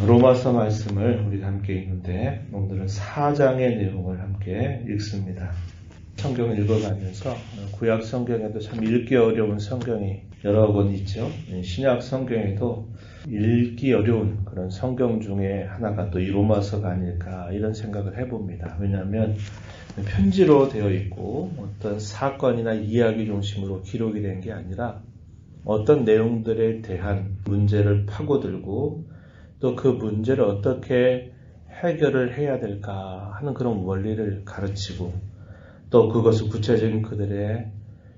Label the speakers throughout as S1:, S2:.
S1: 로마서 말씀을 우리가 함께 읽는데 오늘은 4장의 내용을 함께 읽습니다. 성경을 읽어가면서 구약 성경에도 참 읽기 어려운 성경이 여러 권 있죠. 신약 성경에도 읽기 어려운 그런 성경 중에 하나가 또 이 로마서가 아닐까 이런 생각을 해봅니다. 왜냐하면 편지로 되어 있고 어떤 사건이나 이야기 중심으로 기록이 된 게 아니라 어떤 내용들에 대한 문제를 파고들고 또 그 문제를 어떻게 해결을 해야 될까 하는 그런 원리를 가르치고 또 그것을 구체적인 그들의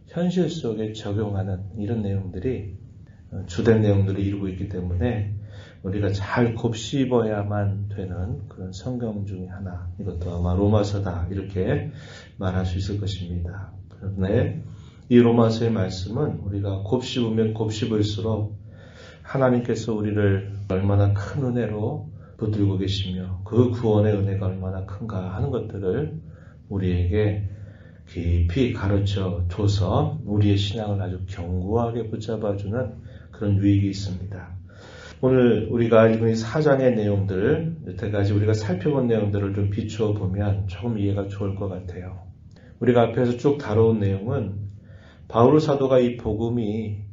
S1: 현실 속에 적용하는 이런 내용들이 주된 내용들을 이루고 있기 때문에 우리가 잘 곱씹어야만 되는 그런 성경 중에 하나, 이것도 아마 로마서다 이렇게 말할 수 있을 것입니다. 그런데 이 로마서의 말씀은 우리가 곱씹으면 곱씹을수록 하나님께서 우리를 얼마나 큰 은혜로 붙들고 계시며 그 구원의 은혜가 얼마나 큰가 하는 것들을 우리에게 깊이 가르쳐 줘서 우리의 신앙을 아주 견고하게 붙잡아주는 그런 유익이 있습니다. 오늘 우리가 읽은 4장의 내용들, 여태까지 우리가 살펴본 내용들을 좀 비추어 보면 조금 이해가 좋을 것 같아요. 우리가 앞에서 쭉 다뤄온 내용은 바울 사도가 이 복음이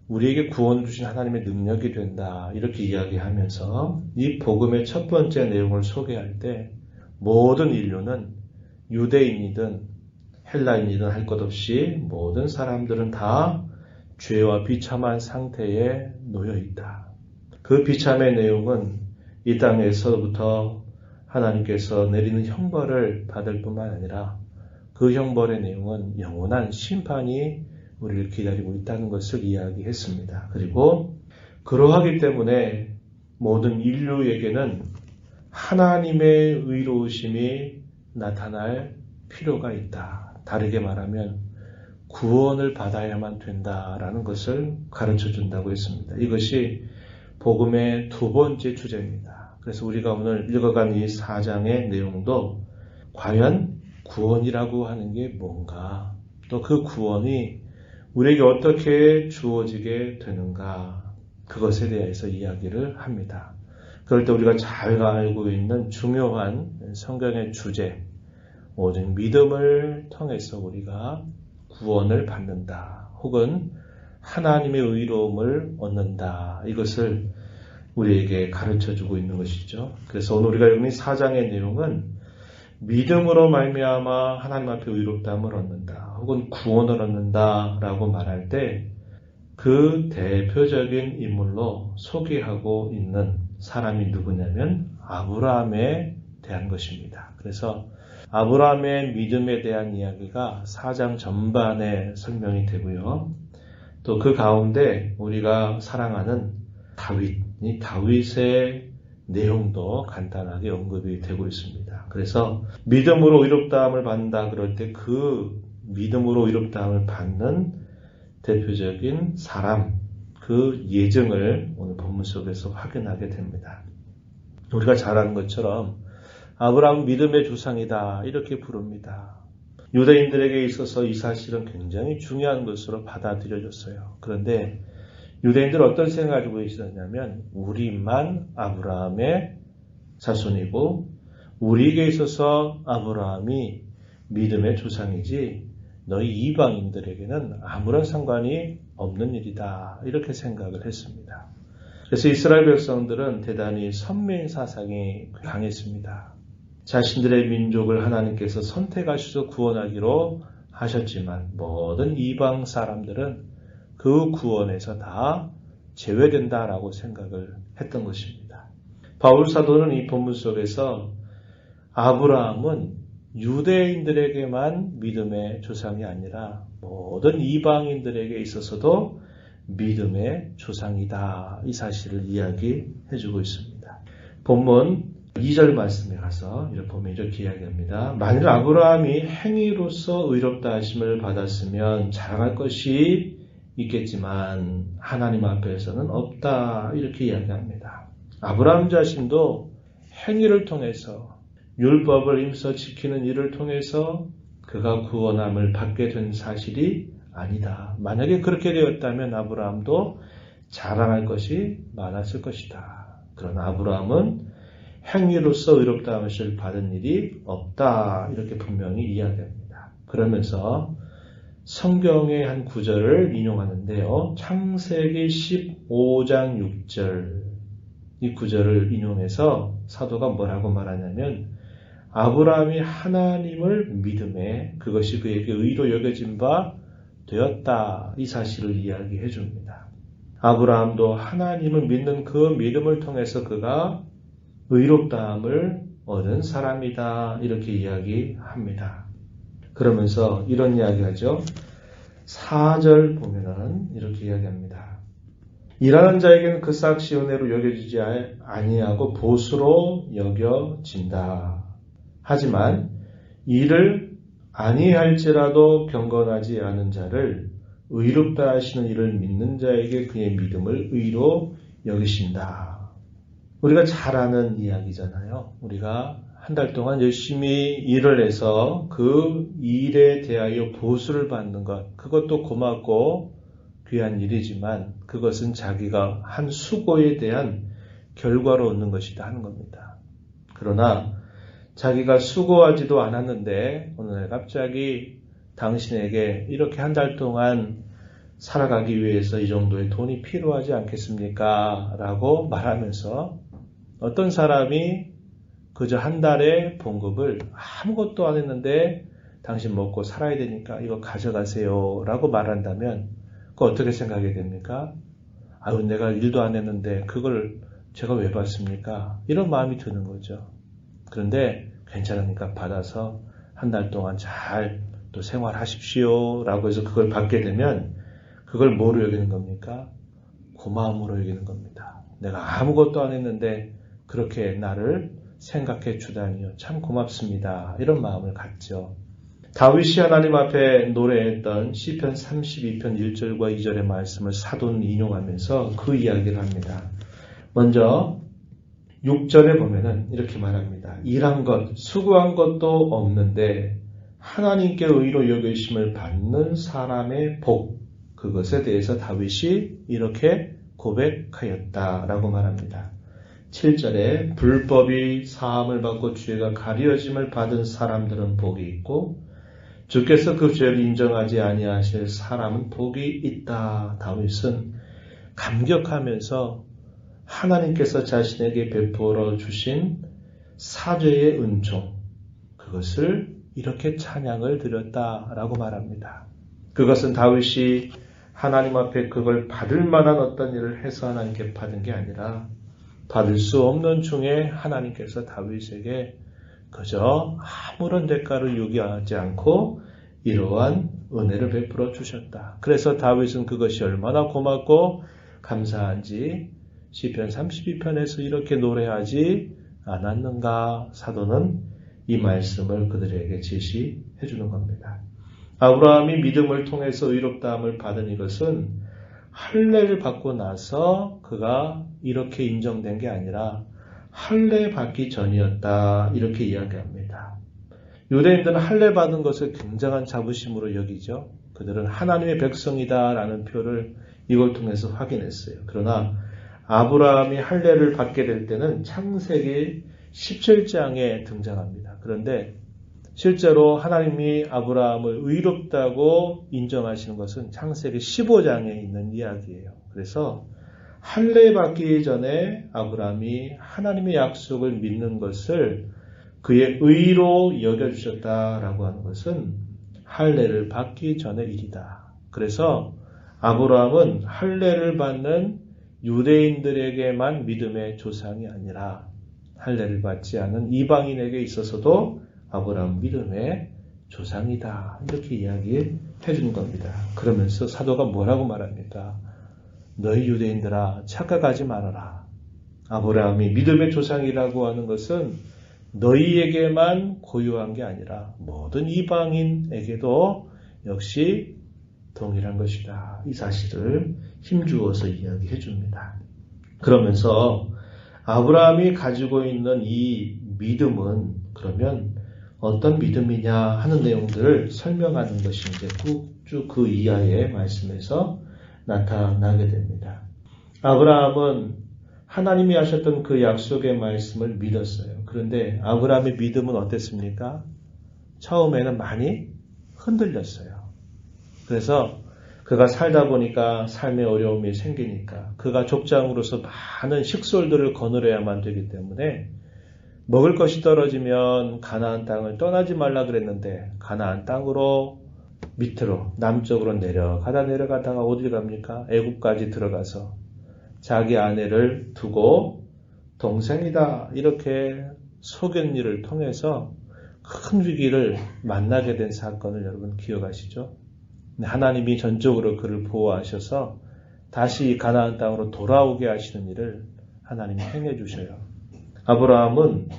S1: 우리에게 구원을 주신 하나님의 능력이 된다 이렇게 이야기하면서 이 복음의 첫 번째 내용을 소개할 때 모든 인류는 유대인이든 헬라인이든 할 것 없이 모든 사람들은 다 죄와 비참한 상태에 놓여 있다. 그 비참의 내용은 이 땅에서부터 하나님께서 내리는 형벌을 받을 뿐만 아니라 그 형벌의 내용은 영원한 심판이 우리를 기다리고 있다는 것을 이야기했습니다. 그리고 그러하기 때문에 모든 인류에게는 하나님의 의로우심이 나타날 필요가 있다. 다르게 말하면 구원을 받아야만 된다라는 것을 가르쳐 준다고 했습니다. 이것이 복음의 두 번째 주제입니다. 그래서 우리가 오늘 읽어간 이 4장의 내용도 과연 구원이라고 하는 게 뭔가, 또 그 구원이 우리에게 어떻게 주어지게 되는가, 그것에 대해서 이야기를 합니다. 그럴 때 우리가 잘 알고 있는 중요한 성경의 주제, 오직 믿음을 통해서 우리가 구원을 받는다, 혹은 하나님의 의로움을 얻는다, 이것을 우리에게 가르쳐주고 있는 것이죠. 그래서 오늘 우리가 읽는 4장의 내용은 믿음으로 말미암아 하나님 앞에 의롭다함을 얻는다, 혹은 구원을 얻는다 라고 말할 때 그 대표적인 인물로 소개하고 있는 사람이 누구냐면 아브라함에 대한 것입니다. 그래서 아브라함의 믿음에 대한 이야기가 4장 전반에 설명이 되고요. 또 그 가운데 우리가 사랑하는 다윗, 이 다윗의 내용도 간단하게 언급이 되고 있습니다. 그래서 믿음으로 의롭다함을 받는다 그럴 때 그 믿음으로 의롭다함을 받는 대표적인 사람, 그 예증을 오늘 본문 속에서 확인하게 됩니다. 우리가 잘 아는 것처럼 아브라함 믿음의 조상이다 이렇게 부릅니다. 유대인들에게 있어서 이 사실은 굉장히 중요한 것으로 받아들여졌어요. 그런데 유대인들은 어떤 생각을 가지고 계시냐면 우리만 아브라함의 자손이고 우리에게 있어서 아브라함이 믿음의 조상이지 너희 이방인들에게는 아무런 상관이 없는 일이다 이렇게 생각을 했습니다. 그래서 이스라엘 백성들은 대단히 선민 사상이 강했습니다. 자신들의 민족을 하나님께서 선택하셔서 구원하기로 하셨지만 모든 이방 사람들은 그 구원에서 다 제외된다라고 생각을 했던 것입니다. 바울 사도는 이 본문 속에서 아브라함은 유대인들에게만 믿음의 조상이 아니라 모든 이방인들에게 있어서도 믿음의 조상이다, 이 사실을 이야기해주고 있습니다. 본문 2절 말씀에 가서 이렇게 보면 이렇게 이야기합니다. 만일 아브라함이 행위로서 의롭다 하심을 받았으면 자랑할 것이 있겠지만 하나님 앞에서는 없다, 이렇게 이야기합니다. 아브라함 자신도 행위를 통해서 율법을 힘써 지키는 일을 통해서 그가 구원함을 받게 된 사실이 아니다. 만약에 그렇게 되었다면 아브라함도 자랑할 것이 많았을 것이다. 그러나 아브라함은 행위로서 의롭다 하심을 받은 일이 없다. 이렇게 분명히 이야기합니다. 그러면서 성경의 한 구절을 인용하는데요. 창세기 15장 6절 이 구절을 인용해서 사도가 뭐라고 말하냐면 아브라함이 하나님을 믿음에 그것이 그에게 의로 여겨진 바 되었다. 이 사실을 이야기해 줍니다. 아브라함도 하나님을 믿는 그 믿음을 통해서 그가 의롭다함을 얻은 사람이다. 이렇게 이야기합니다. 그러면서 이런 이야기하죠. 4절 보면은 이렇게 이야기합니다. 일하는 자에게는 그 삭시 은혜로 여겨지지 아니하고 보수로 여겨진다. 하지만 일을 아니할지라도 경건하지 않은 자를 의롭다 하시는 이를 믿는 자에게 그의 믿음을 의로 여기신다. 우리가 잘 아는 이야기잖아요. 우리가 한 달 동안 열심히 일을 해서 그 일에 대하여 보수를 받는 것, 그것도 고맙고 귀한 일이지만 그것은 자기가 한 수고에 대한 결과로 얻는 것이다 하는 겁니다. 그러나 자기가 수고하지도 않았는데 어느 날 갑자기 당신에게 이렇게 한 달 동안 살아가기 위해서 이 정도의 돈이 필요하지 않겠습니까? 라고 말하면서 어떤 사람이 그저 한 달의 봉급을 아무것도 안 했는데 당신 먹고 살아야 되니까 이거 가져가세요 라고 말한다면 그거 어떻게 생각이 됩니까? 아유, 내가 일도 안 했는데 그걸 제가 왜 받습니까? 이런 마음이 드는 거죠. 그런데 괜찮으니까 받아서 한 달 동안 잘 또 생활하십시오 라고 해서 그걸 받게 되면 그걸 뭐로 여기는 겁니까? 고마움으로 여기는 겁니다. 내가 아무것도 안 했는데 그렇게 나를 생각해 주다니요. 참 고맙습니다. 이런 마음을 갖죠. 다윗이 하나님 앞에 노래했던 시편 32편 1절과 2절의 말씀을 사도는 인용하면서 그 이야기를 합니다. 먼저 6절에 보면은 이렇게 말합니다. 일한 것, 수고한 것도 없는데 하나님께 의로 여기심을 받는 사람의 복, 그것에 대해서 다윗이 이렇게 고백하였다라고 말합니다. 7절에 불법이 사함을 받고 죄가 가려짐을 받은 사람들은 복이 있고 주께서 그 죄를 인정하지 아니하실 사람은 복이 있다. 다윗은 감격하면서 하나님께서 자신에게 베풀어 주신 사죄의 은총, 그것을 이렇게 찬양을 드렸다라고 말합니다. 그것은 다윗이 하나님 앞에 그걸 받을 만한 어떤 일을 해서 하나님께 받은 게 아니라 받을 수 없는 중에 하나님께서 다윗에게 그저 아무런 대가를 요구하지 않고 이러한 은혜를 베풀어 주셨다. 그래서 다윗은 그것이 얼마나 고맙고 감사한지 시편 32편에서 이렇게 노래하지 않았는가. 사도는 이 말씀을 그들에게 제시해 주는 겁니다. 아브라함이 믿음을 통해서 의롭다함을 받은 이것은 할례를 받고 나서 그가 이렇게 인정된 게 아니라 할례 받기 전이었다. 이렇게 이야기합니다. 유대인들은 할례 받은 것을 굉장한 자부심으로 여기죠. 그들은 하나님의 백성이다라는 표를 이걸 통해서 확인했어요. 그러나 아브라함이 할례를 받게 될 때는 창세기 17장에 등장합니다. 그런데 실제로 하나님이 아브라함을 의롭다고 인정하시는 것은 창세기 15장에 있는 이야기예요. 그래서 할례 받기 전에 아브라함이 하나님의 약속을 믿는 것을 그의 의로 여겨주셨다라고 하는 것은 할례를 받기 전의 일이다. 그래서 아브라함은 할례를 받는 유대인들에게만 믿음의 조상이 아니라 할례를 받지 않은 이방인에게 있어서도 아브라함 믿음의 조상이다. 이렇게 이야기해 주는 겁니다. 그러면서 사도가 뭐라고 말합니까? 너희 유대인들아 착각하지 말아라. 아브라함이 믿음의 조상이라고 하는 것은 너희에게만 고유한 게 아니라 모든 이방인에게도 역시 동일한 것이다. 이 사실을 힘주어서 이야기해 줍니다. 그러면서 아브라함이 가지고 있는 이 믿음은 그러면 어떤 믿음이냐 하는 내용들을 설명하는 것이 이제 쭉 그 이하의 말씀에서 나타나게 됩니다. 아브라함은 하나님이 하셨던 그 약속의 말씀을 믿었어요. 그런데 아브라함의 믿음은 어땠습니까? 처음에는 많이 흔들렸어요. 그래서 그가 살다 보니까 삶의 어려움이 생기니까 그가 족장으로서 많은 식솔들을 거느려야만 되기 때문에 먹을 것이 떨어지면 가나안 땅을 떠나지 말라 그랬는데 가나안 땅으로 밑으로 남쪽으로 내려가다가 어디 갑니까? 애굽까지 들어가서 자기 아내를 두고 동생이다 이렇게 속인 일을 통해서 큰 위기를 만나게 된 사건을 여러분 기억하시죠? 하나님이 전적으로 그를 보호하셔서 다시 가나안 땅으로 돌아오게 하시는 일을 하나님이 행해 주셔요. 아브라함은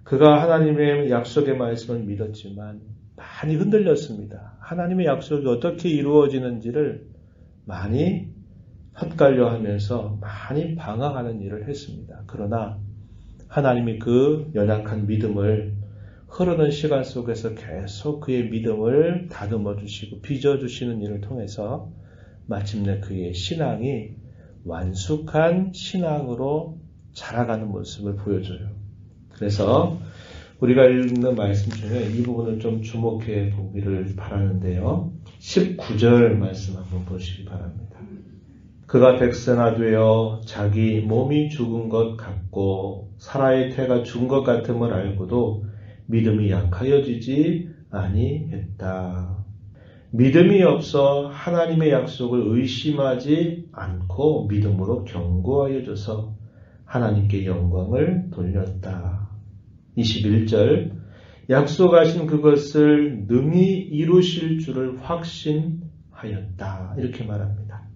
S1: 그가 하나님의 약속의 말씀을 믿었지만 많이 흔들렸습니다. 하나님의 약속이 어떻게 이루어지는지를 많이 헛갈려 하면서 많이 방황하는 일을 했습니다. 그러나 하나님이 그 연약한 믿음을 흐르는 시간 속에서 계속 그의 믿음을 다듬어 주시고 빚어 주시는 일을 통해서 마침내 그의 신앙이 완숙한 신앙으로 자라가는 모습을 보여줘요. 그래서 우리가 읽는 말씀 중에 이 부분을 좀 주목해 보기를 바라는데요. 19절 말씀 한번 보시기 바랍니다. 그가 백세나 되어 자기 몸이 죽은 것 같고 사라의 태가 죽은 것 같음을 알고도 믿음이 약하여지지 아니했다. 믿음이 없어 하나님의 약속을 의심하지 않고 믿음으로 견고하여져서 하나님께 영광을 돌렸다. 21절 약속하신 그것을 능히 이루실 줄을 확신하였다. 이렇게 말합니다.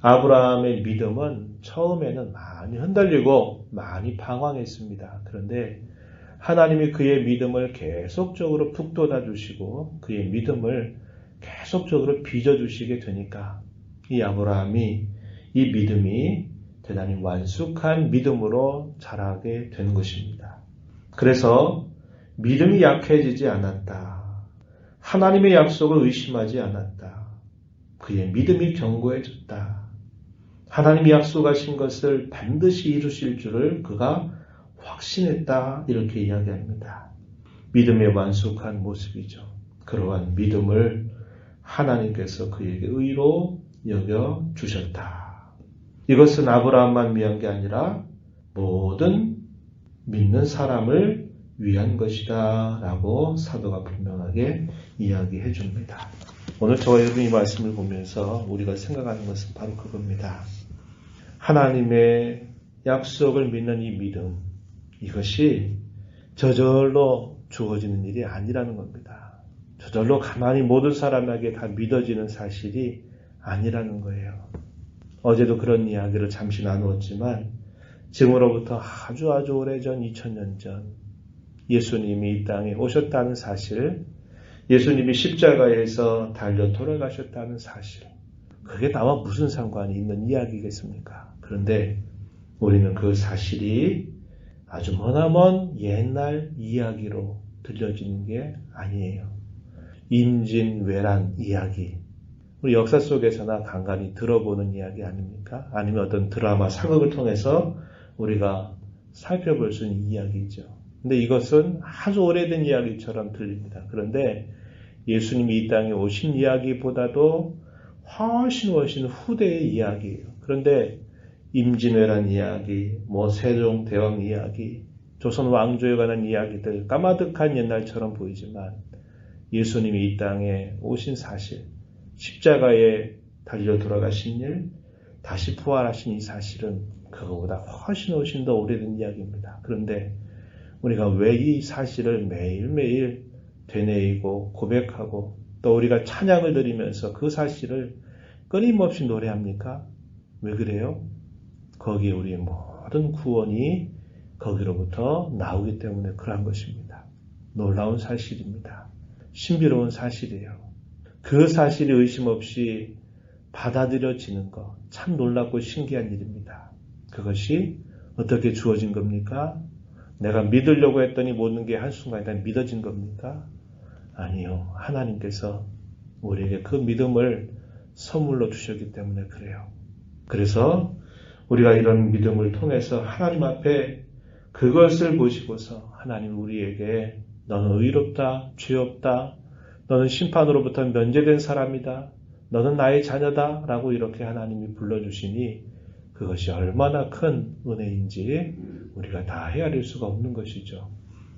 S1: 아브라함의 믿음은 처음에는 많이 흔들리고 많이 방황했습니다. 그런데 하나님이 그의 믿음을 계속적으로 북돋아 주시고 그의 믿음을 계속적으로 빚어주시게 되니까 이 아브라함이 이 믿음이 대단히 완숙한 믿음으로 자라게 된 것입니다. 그래서 믿음이 약해지지 않았다. 하나님의 약속을 의심하지 않았다. 그의 믿음이 견고해졌다. 하나님이 약속하신 것을 반드시 이루실 줄을 그가 확신했다. 이렇게 이야기합니다. 믿음의 완숙한 모습이죠. 그러한 믿음을 하나님께서 그에게 의로 여겨주셨다. 이것은 아브라함만 위한 게 아니라 모든 믿는 사람을 위한 것이다 라고 사도가 분명하게 이야기해 줍니다. 오늘 저와 여러분 이 말씀을 보면서 우리가 생각하는 것은 바로 그겁니다. 하나님의 약속을 믿는 이 믿음, 이것이 저절로 주어지는 일이 아니라는 겁니다. 저절로 가만히 모든 사람에게 다 믿어지는 사실이 아니라는 거예요. 어제도 그런 이야기를 잠시 나누었지만 지금으로부터 아주 오래전 2000년 전 예수님이 이 땅에 오셨다는 사실, 예수님이 십자가에서 달려 돌아가셨다는 사실, 그게 나와 무슨 상관이 있는 이야기겠습니까? 그런데 우리는 그 사실이 아주 머나먼 옛날 이야기로 들려지는 게 아니에요. 임진왜란 이야기, 우리 역사 속에서나 간간히 들어보는 이야기 아닙니까? 아니면 어떤 드라마 사극을 통해서 우리가 살펴볼 수 있는 이야기죠. 근데 이것은 아주 오래된 이야기처럼 들립니다. 그런데 예수님이 이 땅에 오신 이야기보다도 훨씬 후대의 이야기예요. 그런데 임진왜란 이야기, 세종대왕 이야기, 조선 왕조에 관한 이야기들 까마득한 옛날처럼 보이지만 예수님이 이 땅에 오신 사실, 십자가에 달려 돌아가신 일, 다시 부활하신 이 사실은 그거보다 훨씬 더 오래된 이야기입니다. 그런데 우리가 왜 이 사실을 매일매일 되뇌이고 고백하고 또 우리가 찬양을 드리면서 그 사실을 끊임없이 노래합니까? 왜 그래요? 거기에 우리의 모든 구원이 거기로부터 나오기 때문에 그러한 것입니다. 놀라운 사실입니다. 신비로운 사실이에요. 그 사실이 의심 없이 받아들여지는 것, 참 놀랍고 신기한 일입니다. 그것이 어떻게 주어진 겁니까? 내가 믿으려고 했더니 모든 게 한순간에 믿어진 겁니까? 아니요. 하나님께서 우리에게 그 믿음을 선물로 주셨기 때문에 그래요. 그래서 우리가 이런 믿음을 통해서 하나님 앞에 그것을 보시고서 하나님 우리에게 너는 의롭다, 죄 없다, 너는 심판으로부터 면제된 사람이다, 너는 나의 자녀다 라고 이렇게 하나님이 불러주시니 그것이 얼마나 큰 은혜인지 우리가 다 헤아릴 수가 없는 것이죠.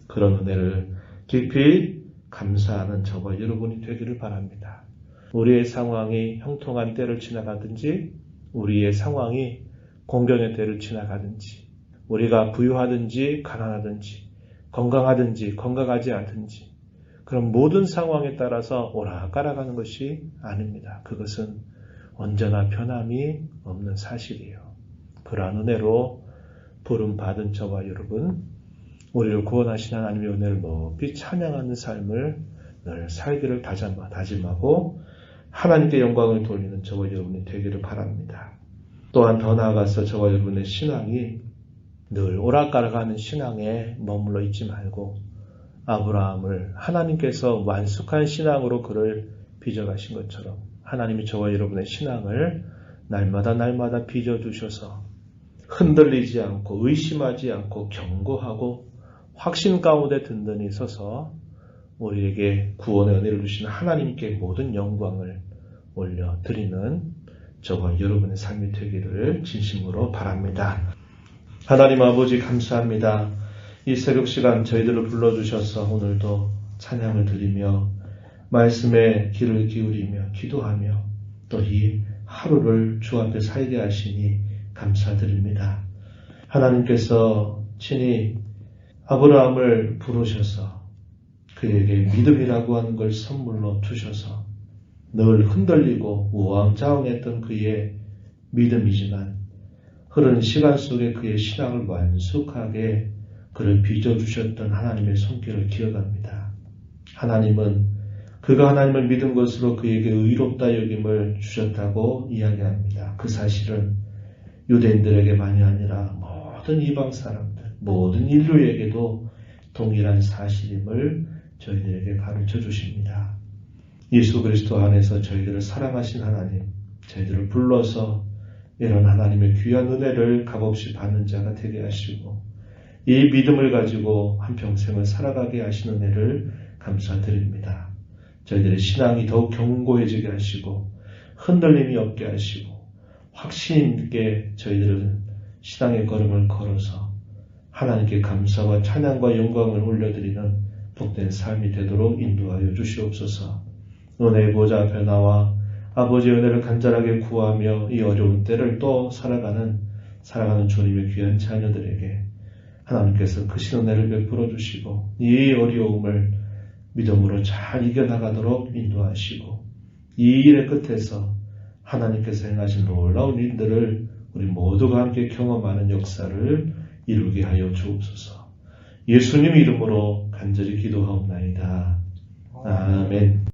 S1: 그런 은혜를 깊이 감사하는 저와 여러분이 되기를 바랍니다. 우리의 상황이 형통한 때를 지나가든지 우리의 상황이 공경의 때를 지나가든지 우리가 부유하든지 가난하든지 건강하든지 건강하지 않든지 그런 모든 상황에 따라서 오락가락하는 것이 아닙니다. 그것은 언제나 변함이 없는 사실이에요. 그러한 은혜로 부름받은 저와 여러분, 우리를 구원하신 하나님의 은혜를 높이 찬양하는 삶을 늘 살기를 다짐하고 하나님께 영광을 돌리는 저와 여러분이 되기를 바랍니다. 또한 더 나아가서 저와 여러분의 신앙이 늘 오락가락하는 신앙에 머물러 있지 말고 아브라함을 하나님께서 완숙한 신앙으로 그를 빚어가신 것처럼 하나님이 저와 여러분의 신앙을 날마다 빚어주셔서 흔들리지 않고 의심하지 않고 경고하고 확신 가운데 든든히 서서 우리에게 구원의 은혜를 주신 하나님께 모든 영광을 올려드리는 저와 여러분의 삶이 되기를 진심으로 바랍니다. 하나님 아버지 감사합니다. 이 새벽 시간 저희들을 불러주셔서 오늘도 찬양을 드리며 말씀에 귀를 기울이며 기도하며 또 이 하루를 주 앞에 살게 하시니 감사드립니다. 하나님께서 친히 아브라함을 부르셔서 그에게 믿음이라고 하는 걸 선물로 주셔서 늘 흔들리고 우왕좌왕했던 그의 믿음이지만 흐르는 시간 속에 그의 신앙을 완숙하게 그를 빚어주셨던 하나님의 손길을 기억합니다. 하나님은 그가 하나님을 믿은 것으로 그에게 의롭다 여김을 주셨다고 이야기합니다. 그 사실은 유대인들에게만이 아니라 모든 이방 사람들, 모든 인류에게도 동일한 사실임을 저희들에게 가르쳐 주십니다. 예수 그리스도 안에서 저희들을 사랑하신 하나님, 저희들을 불러서 이런 하나님의 귀한 은혜를 값없이 받는 자가 되게 하시고 이 믿음을 가지고 한평생을 살아가게 하신 은혜를 감사드립니다. 저희들의 신앙이 더욱 견고해지게 하시고 흔들림이 없게 하시고 확신 있게 저희들은 신앙의 걸음을 걸어서 하나님께 감사와 찬양과 영광을 올려드리는 복된 삶이 되도록 인도하여 주시옵소서. 은혜의 보좌 앞에 나와 아버지의 은혜를 간절하게 구하며 이 어려운 때를 또 살아가는 주님의 귀한 자녀들에게 하나님께서 크신 은혜를 베풀어 주시고 이 어려움을 믿음으로 잘 이겨나가도록 인도하시고 이 일의 끝에서 하나님께서 행하신 놀라운 일들을 우리 모두가 함께 경험하는 역사를 이루게 하여 주옵소서. 예수님 이름으로 간절히 기도하옵나이다. 아멘.